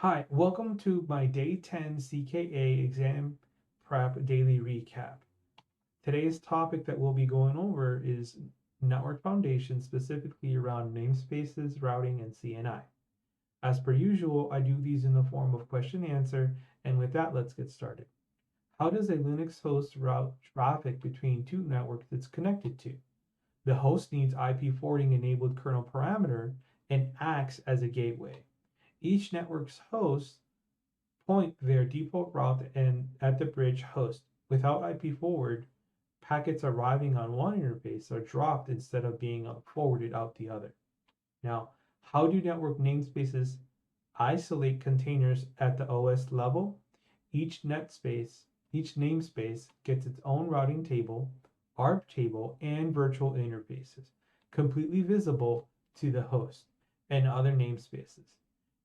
Hi, welcome to my Day 10 CKA Exam Prep Daily Recap. Today's topic that we'll be going over is network foundation, specifically around namespaces, routing, and CNI. As per usual, I do these in the form of question and answer, and with that, let's get started. How does a Linux host route traffic between two networks it's connected to? The host needs IP forwarding enabled kernel parameter and acts as a gateway. Each network's host point their default route and at the bridge host. Without IP forward, packets arriving on one interface are dropped instead of being forwarded out the other. Now, how do network namespaces isolate containers at the OS level? Each namespace gets its own routing table, ARP table, and virtual interfaces, completely visible to the host and other namespaces.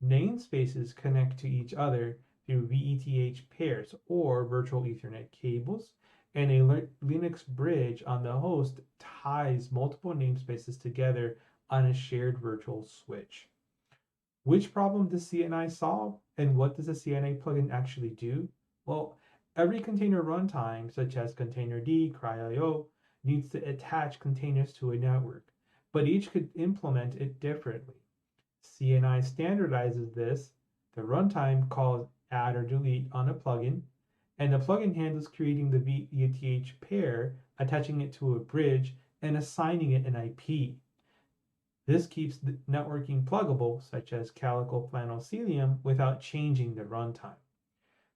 Namespaces connect to each other through VETH pairs or virtual Ethernet cables, and a Linux bridge on the host ties multiple namespaces together on a shared virtual switch. Which problem does CNI solve, and what does a CNI plugin actually do? Well, every container runtime, such as containerd, cry.io, needs to attach containers to a network, but each could implement it differently. CNI standardizes this. The runtime calls add or delete on a plugin, and the plugin handles creating the VETH pair, attaching it to a bridge, and assigning it an IP. This keeps the networking pluggable, such as Calico Flannel Cilium, without changing the runtime.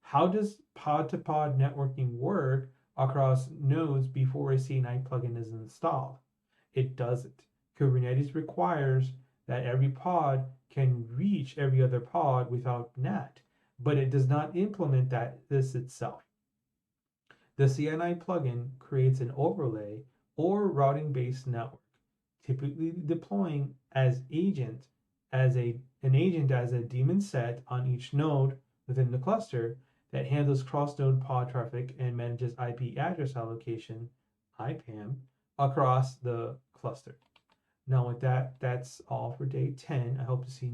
How does pod-to-pod networking work across nodes before a CNI plugin is installed? It doesn't. Kubernetes requires that every pod can reach every other pod without NAT, but it does not implement this itself. The CNI plugin creates an overlay or routing-based network, typically deploying as an agent as a daemon set on each node within the cluster that handles cross-node pod traffic and manages IP address allocation, IPAM, across the cluster. Now with that, that's all for day 10. I hope to see you